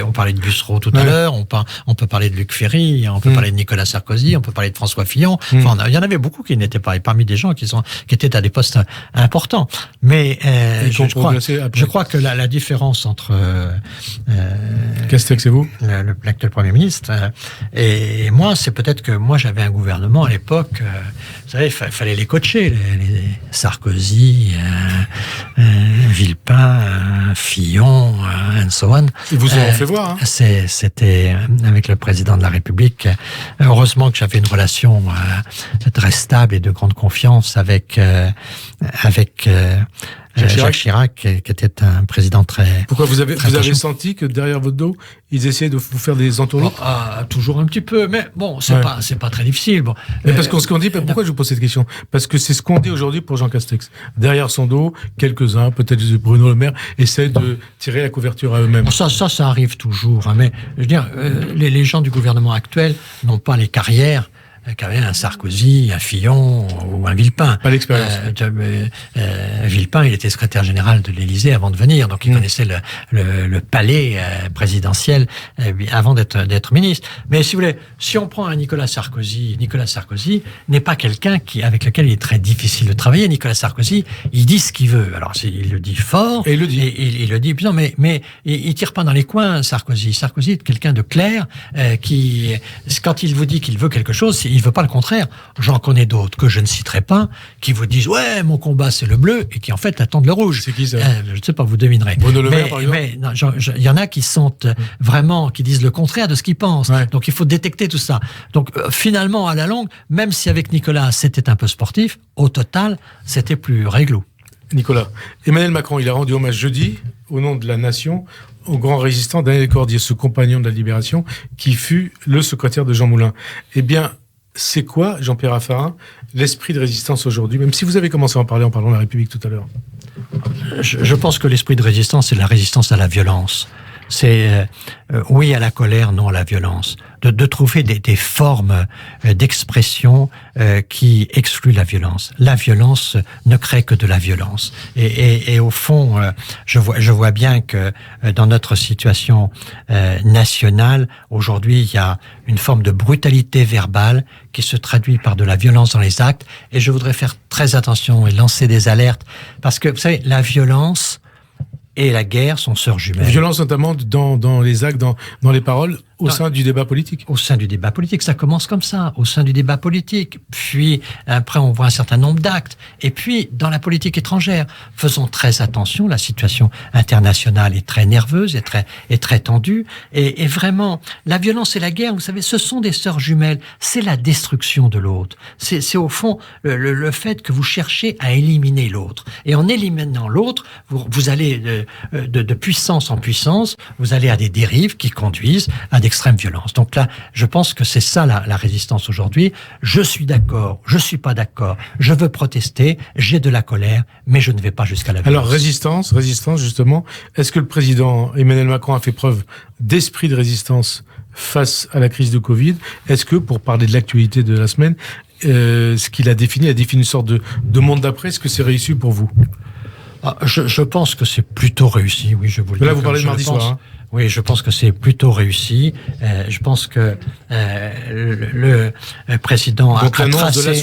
on parlait de Bussereau tout à l'heure, on peut parler de Luc Ferry, on peut parler de Nicolas Sarkozy, on peut parler de François Fillon. Enfin, il y en avait beaucoup qui n'étaient pas, et parmi des gens qui étaient à des postes importants. Mais je crois que la différence entre Castex et vous, l'actuel Premier ministre, et moi, c'est peut-être que moi j'avais un gouvernement à l'époque. Vous savez, il fallait les coacher, les Sarkozy, Villepin, Fillon, and so on. Ils vous ont fait voir. Hein. C'était avec le président de la République. Heureusement que j'avais une relation très stable et de grande confiance avec Jacques Chirac, qui était un président très... Pourquoi vous avez senti que derrière votre dos, ils essayaient de vous faire des entourloupes ? Toujours un petit peu, mais bon, c'est pas très difficile. Bon. Mais parce qu'on ce qu'on dit, pourquoi je vous pose cette question ? Parce que c'est ce qu'on dit aujourd'hui pour Jean Castex. Derrière son dos, quelques-uns, peut-être Bruno Le Maire, essaient de tirer la couverture à eux-mêmes. Ça arrive toujours. Hein, mais je veux dire, les gens du gouvernement actuel n'ont pas les carrières qu'avait un Sarkozy, un Fillon ou un Villepin. Pas l'expérience. Villepin, il était secrétaire général de l'Élysée avant de venir, donc il connaissait le palais présidentiel avant d'être ministre. Mais si vous voulez, si on prend un Nicolas Sarkozy n'est pas quelqu'un avec lequel il est très difficile de travailler. Nicolas Sarkozy, il dit ce qu'il veut. Alors il le dit fort. Et il le dit. Il le dit. Non, mais il tire pas dans les coins, Sarkozy. Sarkozy est quelqu'un de clair qui, quand il vous dit qu'il veut quelque chose, il veut pas le contraire. J'en connais d'autres que je ne citerai pas, qui vous disent ouais, mon combat c'est le bleu, et qui en fait attendent le rouge. C'est qui ça ? Je ne sais pas, vous devinerez. Bruno Le Maire, par exemple. Mais il y en a qui sont vraiment, qui disent le contraire de ce qu'ils pensent. Ouais. Donc il faut détecter tout ça. Donc finalement, à la longue, même si avec Nicolas c'était un peu sportif, au total, c'était plus réglo. Nicolas, Emmanuel Macron, il a rendu hommage jeudi, au nom de la nation, au grand résistant Daniel Cordier, ce compagnon de la Libération, qui fut le secrétaire de Jean Moulin. Eh bien, c'est quoi, Jean-Pierre Raffarin, l'esprit de résistance aujourd'hui, même si vous avez commencé à en parler en parlant de la République tout à l'heure ? Je pense que l'esprit de résistance, c'est la résistance à la violence. C'est oui à la colère, non à la violence. De trouver des formes d'expression qui excluent la violence. La violence ne crée que de la violence. Et au fond, je vois bien que dans notre situation nationale, aujourd'hui, il y a une forme de brutalité verbale qui se traduit par de la violence dans les actes. Et je voudrais faire très attention et lancer des alertes parce que, vous savez, la violence et la guerre sont sœurs jumelles. Violence notamment dans les actes, dans les paroles, au sein du débat politique. Au sein du débat politique, ça commence comme ça, au sein du débat politique. Puis après, on voit un certain nombre d'actes. Et puis, dans la politique étrangère, faisons très attention. La situation internationale est très nerveuse et très tendue. Et vraiment, la violence et la guerre, vous savez, ce sont des sœurs jumelles. C'est la destruction de l'autre. C'est au fond le fait que vous cherchez à éliminer l'autre. Et en éliminant l'autre, vous allez de puissance en puissance, vous allez à des dérives qui conduisent à d'extrême violence. Donc là, je pense que c'est ça la résistance aujourd'hui. Je suis d'accord, je suis pas d'accord, je veux protester, j'ai de la colère, mais je ne vais pas jusqu'à la violence. Alors résistance justement, est-ce que le président Emmanuel Macron a fait preuve d'esprit de résistance face à la crise de Covid? Est-ce que, pour parler de l'actualité de la semaine, ce qu'il a défini une sorte de monde d'après, est-ce que c'est réussi pour vous? Je pense que c'est plutôt réussi, oui, je vous le dis. Là, vous parlez de mardi soir, hein. Oui, je pense que c'est plutôt réussi. Je pense que le président a tracé,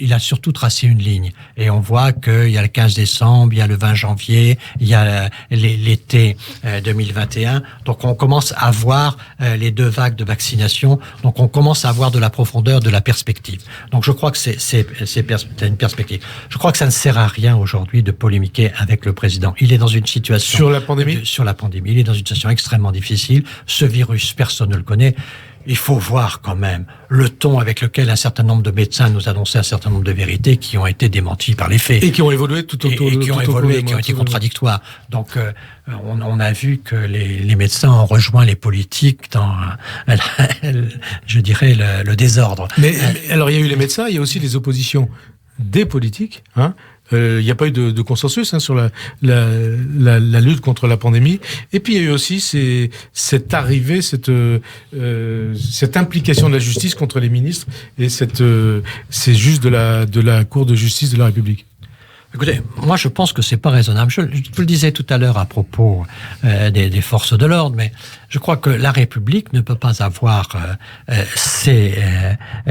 il a surtout tracé une ligne. Et on voit qu'il y a le 15 décembre, il y a le 20 janvier, il y a l'été 2021. Donc on commence à voir les 2 vagues de vaccination. Donc on commence à avoir de la profondeur, de la perspective. Donc je crois que c'est une perspective. Je crois que ça ne sert à rien aujourd'hui de polémiquer avec le président. Il est dans une situation... Sur la pandémie ? Sur la pandémie. Il est dans une situation extrêmement difficile. Ce virus, personne ne le connaît. Il faut voir quand même le ton avec lequel un certain nombre de médecins nous annonçaient un certain nombre de vérités qui ont été démenties par les faits. Et qui ont évolué tout autour et qui ont été contradictoires. Donc, on a vu que les médecins ont rejoint les politiques dans, je dirais, le désordre. Mais alors, il y a eu les médecins, il y a aussi les oppositions des politiques, hein. Il n'y a pas eu de consensus sur la lutte contre la pandémie. Et puis il y a eu aussi cette arrivée, cette implication de la justice contre les ministres et ces juges de la Cour de justice de la République. Écoutez, moi je pense que c'est pas raisonnable. Je vous le disais tout à l'heure à propos des forces de l'ordre, mais je crois que la République ne peut pas avoir ses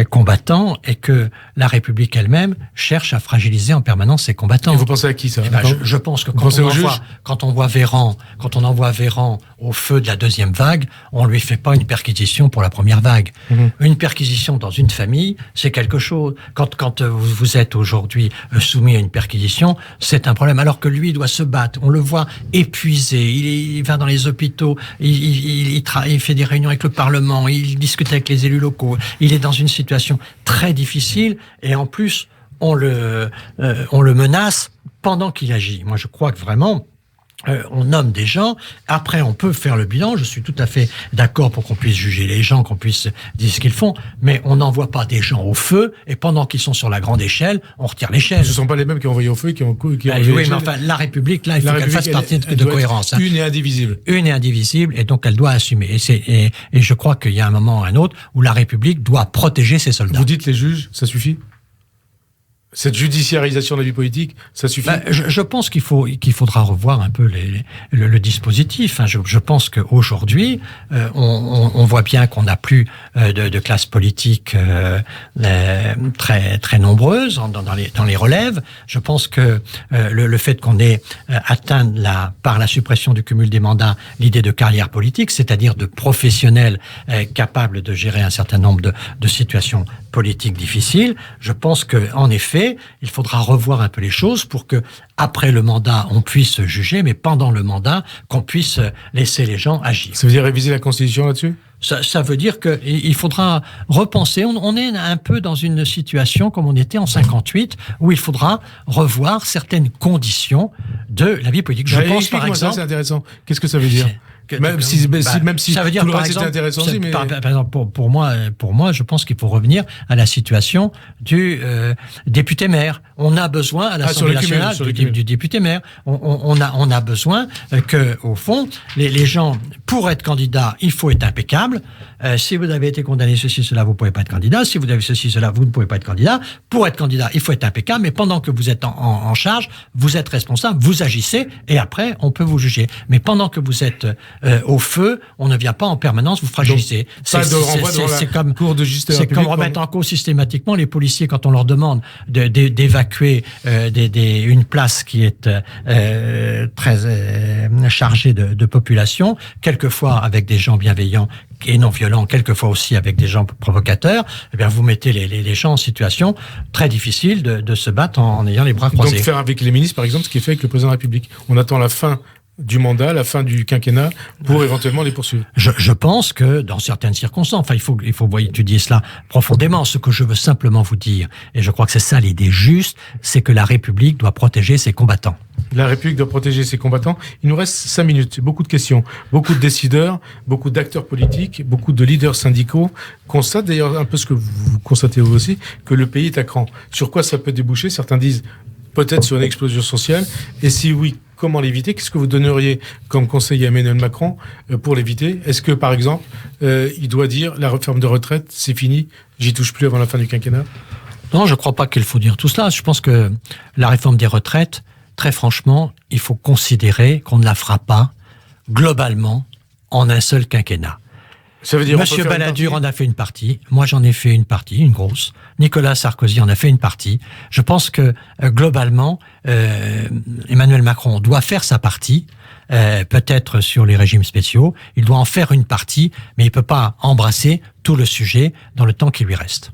combattants et que la République elle-même cherche à fragiliser en permanence ses combattants. Et vous pensez à qui ça? Je pense que quand on envoie Véran au feu de la deuxième vague, on lui fait pas une perquisition pour la première vague. Mmh. Une perquisition dans une famille, c'est quelque chose. Quand vous êtes aujourd'hui soumis à une perquisition, c'est un problème. Alors que lui doit se battre. On le voit épuisé. Il va dans les hôpitaux. Il fait des réunions avec le Parlement. Il discute avec les élus locaux. Il est dans une situation très difficile. Et en plus, on le menace pendant qu'il agit. Moi, je crois que vraiment, on nomme des gens. Après, on peut faire le bilan. Je suis tout à fait d'accord pour qu'on puisse juger les gens, qu'on puisse dire ce qu'ils font. Mais on n'envoie pas des gens au feu. Et pendant qu'ils sont sur la grande échelle, on retire l'échelle. Ce ne sont pas les mêmes qui ont envoyé au feu et qui ont oui, mais enfin, la République, là, il faut qu'elle fasse partie de cohérence. Une et indivisible. Une et indivisible. Et donc, elle doit assumer. Et je crois qu'il y a un moment ou un autre où la République doit protéger ses soldats. Vous dites les juges, ça suffit? Cette judiciarisation de la vie politique, ça suffit? Je pense qu'il faudra revoir un peu le dispositif. Je pense qu'aujourd'hui, on voit bien qu'on n'a plus de classes politiques très très nombreuses dans les relèves. Je pense que le fait qu'on ait atteint par la suppression du cumul des mandats l'idée de carrière politique, c'est-à-dire de professionnels capables de gérer un certain nombre de situations politiques difficiles, je pense que en effet, il faudra revoir un peu les choses pour que, après le mandat, on puisse juger, mais pendant le mandat, qu'on puisse laisser les gens agir. Ça veut dire réviser la Constitution là-dessus? Ça veut dire qu'il faudra repenser. On est un peu dans une situation comme on était en 58, où il faudra revoir certaines conditions de la vie politique. Je pense, par exemple... Ça, c'est intéressant. Qu'est-ce que ça veut dire? Même si ça veut dire, tout le par reste exemple, était intéressant aussi, mais... Par exemple, pour moi, je pense qu'il faut revenir à la situation du député-maire. On a besoin à l'Assemblée nationale du député-maire. On a besoin que, au fond, les gens, pour être candidat, il faut être impeccable. Si vous avez été condamné ceci, cela, vous ne pouvez pas être candidat. Si vous avez ceci, cela, vous ne pouvez pas être candidat. Pour être candidat, il faut être impeccable. Mais pendant que vous êtes en charge, vous êtes responsable, vous agissez, et après, on peut vous juger. Mais pendant que vous êtes au feu, on ne vient pas en permanence vous fragiliser. C'est comme cour de justice. C'est comme remettre en cause systématiquement les policiers quand on leur demande d'évacuer une place qui est très chargée de population, quelquefois avec des gens bienveillants et non violents, quelquefois aussi avec des gens provocateurs. Eh bien, vous mettez les gens en situation très difficile de se battre en ayant les bras croisés. Donc faire avec les ministres, par exemple, ce qui est fait avec le président de la République. On attend la fin du mandat, la fin du quinquennat, pour éventuellement les poursuivre. Je pense que dans certaines circonstances, il faut étudier cela profondément. Ce que je veux simplement vous dire, et je crois que c'est ça l'idée juste, c'est que la République doit protéger ses combattants. La République doit protéger ses combattants. Il nous reste 5 minutes. Beaucoup de questions. Beaucoup de décideurs, beaucoup d'acteurs politiques, beaucoup de leaders syndicaux constatent, d'ailleurs un peu ce que vous constatez vous aussi, que le pays est à cran. Sur quoi ça peut déboucher? Certains disent peut-être sur une explosion sociale. Et si oui, comment l'éviter? Qu'est-ce que vous donneriez comme conseil à Emmanuel Macron pour l'éviter? Est-ce que, par exemple, il doit dire la réforme de retraite, c'est fini, j'y touche plus avant la fin du quinquennat? Non, je ne crois pas qu'il faut dire tout cela. Je pense que la réforme des retraites, très franchement, il faut considérer qu'on ne la fera pas globalement en un seul quinquennat. Ça veut dire Monsieur Balladur en a fait une partie. Moi, j'en ai fait une partie, une grosse. Nicolas Sarkozy en a fait une partie. Je pense que globalement, Emmanuel Macron doit faire sa partie, peut-être sur les régimes spéciaux. Il doit en faire une partie, mais il ne peut pas embrasser tout le sujet dans le temps qui lui reste.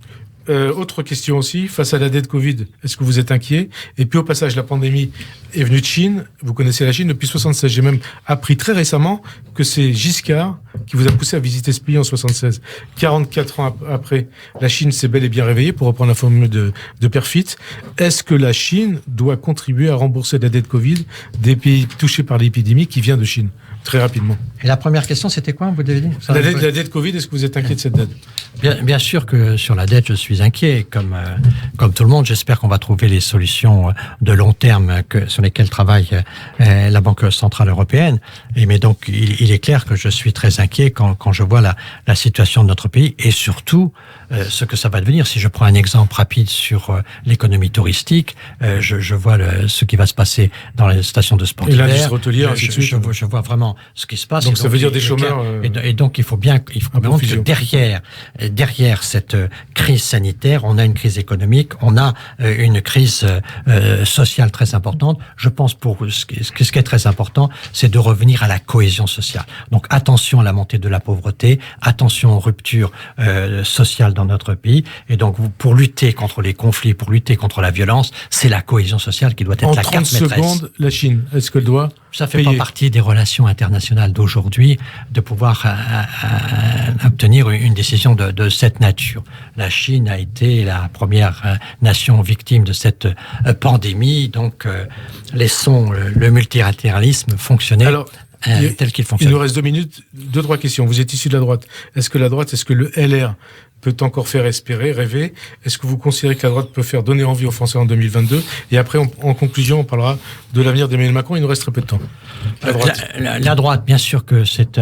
Autre question aussi, face à la dette Covid, est-ce que vous êtes inquiet? Et puis au passage, la pandémie est venue de Chine. Vous connaissez la Chine depuis 1976. J'ai même appris très récemment que c'est Giscard qui vous a poussé à visiter ce pays en 1976. 44 ans après, la Chine s'est bel et bien réveillée, pour reprendre la formule de Perfit. Est-ce que la Chine doit contribuer à rembourser la dette Covid des pays touchés par l'épidémie qui vient de Chine? Très rapidement. Et la première question, c'était quoi, vous devez dire? La dette Covid, est-ce que vous êtes inquiet de cette dette? Bien sûr que sur la dette, je suis inquiet. Comme tout le monde, j'espère qu'on va trouver les solutions de long terme sur lesquelles travaille la Banque Centrale Européenne. Mais donc, il est clair que je suis très inquiet quand je vois la situation de notre pays et surtout ce que ça va devenir. Si je prends un exemple rapide sur l'économie touristique, je vois ce qui va se passer dans les stations de sport d'hiver. Et l'industrie hôtelière, ainsi de suite. Je vois vraiment ce qui se passe. Donc ça veut dire des chômeurs. Et donc il faut bien que derrière cette crise sanitaire, on a une crise économique, on a une crise sociale très importante. Je pense ce qui est très important, c'est de revenir à la cohésion sociale. Donc attention à la montée de la pauvreté, attention aux ruptures sociales dans notre pays. Et donc pour lutter contre les conflits, pour lutter contre la violence, c'est la cohésion sociale qui doit être la carte maîtresse. En 30 secondes, la Chine, est-ce qu'elle doit Ça fait pas partie des relations internationales d'aujourd'hui de pouvoir obtenir une décision de cette nature. La Chine a été la première nation victime de cette pandémie, donc laissons le multilatéralisme fonctionner. Alors, tel qu'il fonctionne. Il nous reste 2 minutes, 2-3 questions. Vous êtes issu de la droite. Est-ce que le LR peut encore faire espérer, rêver? Est-ce que vous considérez que la droite peut faire donner envie aux Français en 2022? Et après, en conclusion, on parlera de l'avenir d'Emmanuel Macron. Il nous reste très peu de temps. La droite, bien sûr que c'est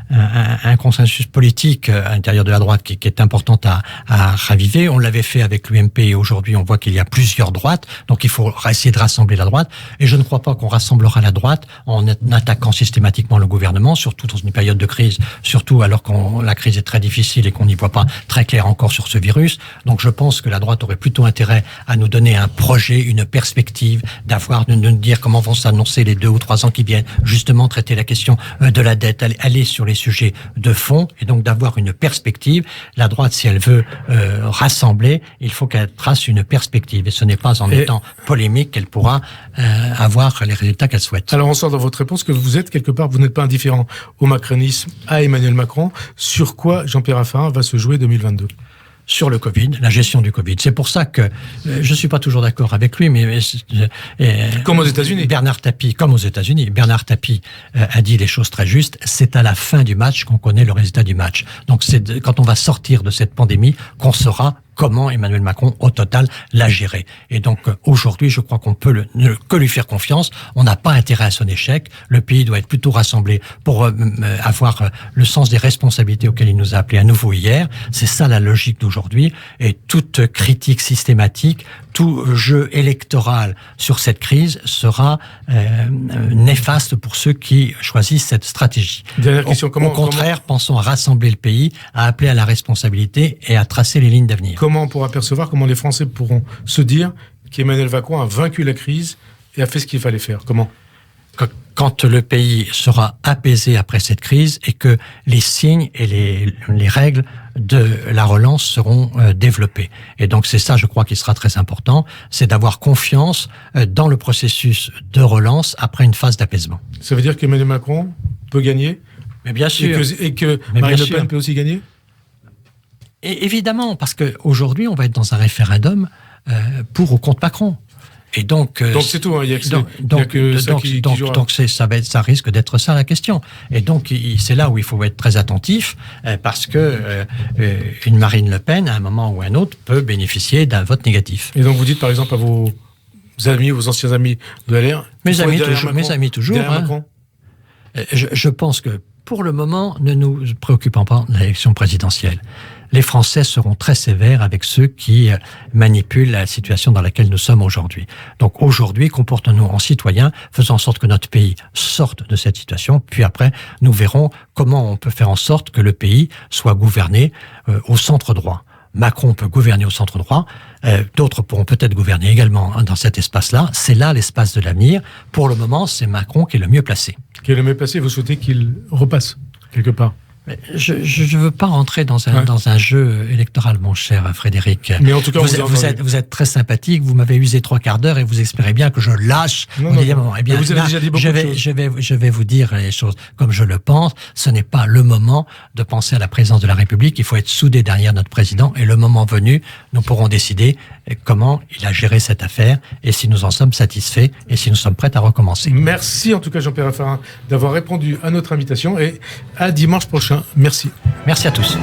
un consensus politique à l'intérieur de la droite qui est important à raviver. On l'avait fait avec l'UMP et aujourd'hui, on voit qu'il y a plusieurs droites. Donc, il faut essayer de rassembler la droite. Et je ne crois pas qu'on rassemblera la droite en attaquant systématiquement le gouvernement, surtout dans une période de crise, surtout alors que la crise est très difficile et qu'on n'y voit pas très clair encore sur ce virus. Donc je pense que la droite aurait plutôt intérêt à nous donner un projet, une perspective, de nous dire comment vont s'annoncer les 2 ou 3 ans qui viennent, justement traiter la question de la dette, aller sur les sujets de fond et donc d'avoir une perspective. La droite, si elle veut rassembler, il faut qu'elle trace une perspective et ce n'est pas en étant polémique qu'elle pourra avoir les résultats qu'elle souhaite. Alors on sort dans votre réponse que vous êtes quelque part, vous n'êtes pas indifférent au macronisme, à Emmanuel Macron. Sur quoi Jean-Pierre Raffarin va se jouer 2022? sur le Covid, la gestion du Covid. C'est pour ça que je suis pas toujours d'accord avec lui, mais comme aux États-Unis. Bernard Tapie a dit les choses très justes. C'est à la fin du match qu'on connaît le résultat du match. Donc c'est quand on va sortir de cette pandémie qu'on saura comment Emmanuel Macron, au total, l'a géré. Et donc, aujourd'hui, je crois qu'on peut que lui faire confiance. On n'a pas intérêt à son échec. Le pays doit être plutôt rassemblé pour avoir le sens des responsabilités auxquelles il nous a appelés à nouveau hier. C'est ça la logique d'aujourd'hui. Et toute critique systématique, tout jeu électoral sur cette crise sera néfaste pour ceux qui choisissent cette stratégie. Dernière question, au contraire, pensons à rassembler le pays, à appeler à la responsabilité et à tracer les lignes d'avenir. Comment on pourra percevoir, comment les Français pourront se dire qu'Emmanuel Macron a vaincu la crise et a fait ce qu'il fallait faire? Comment? Quand le pays sera apaisé après cette crise et que les signes et les règles de la relance seront développés. Et donc c'est ça, je crois, qui sera très important, c'est d'avoir confiance dans le processus de relance après une phase d'apaisement. Ça veut dire qu'Emmanuel Macron peut gagner? Mais bien sûr. Et que Marine Le Pen peut aussi gagner? Et évidemment, parce qu'aujourd'hui, on va être dans un référendum pour ou contre Macron. Et donc c'est tout, hein. Il y a que ça qui jouera. Donc ça risque d'être ça la question. Et donc c'est là où il faut être très attentif parce que une Marine Le Pen à un moment ou à un autre peut bénéficier d'un vote négatif. Et donc vous dites par exemple à vos amis, vos anciens amis de LR, mes amis toujours. Hein. Je pense que pour le moment, ne nous préoccupons pas de l'élection présidentielle. Les Français seront très sévères avec ceux qui manipulent la situation dans laquelle nous sommes aujourd'hui. Donc aujourd'hui, comportons-nous en citoyens, faisons en sorte que notre pays sorte de cette situation, puis après, nous verrons comment on peut faire en sorte que le pays soit gouverné au centre droit. Macron peut gouverner au centre droit, d'autres pourront peut-être gouverner également dans cet espace-là. C'est là l'espace de l'avenir. Pour le moment, c'est Macron qui est le mieux placé. Qui est le mieux placé, vous souhaitez qu'il repasse quelque part? Je ne veux pas rentrer dans un jeu électoral, mon cher Frédéric. Mais en tout cas, vous êtes très sympathique, vous m'avez usé 3/4 d'heure et vous espérez bien que je lâche. Non. Eh bien, vous avez déjà dit beaucoup de choses. Je vais vous dire les choses comme je le pense. Ce n'est pas le moment de penser à la présidence de la République. Il faut être soudé derrière notre président et le moment venu, nous pourrons décider comment il a géré cette affaire et si nous en sommes satisfaits et si nous sommes prêts à recommencer. Merci en tout cas Jean-Pierre Raffarin d'avoir répondu à notre invitation et à dimanche prochain. Merci. Merci à tous.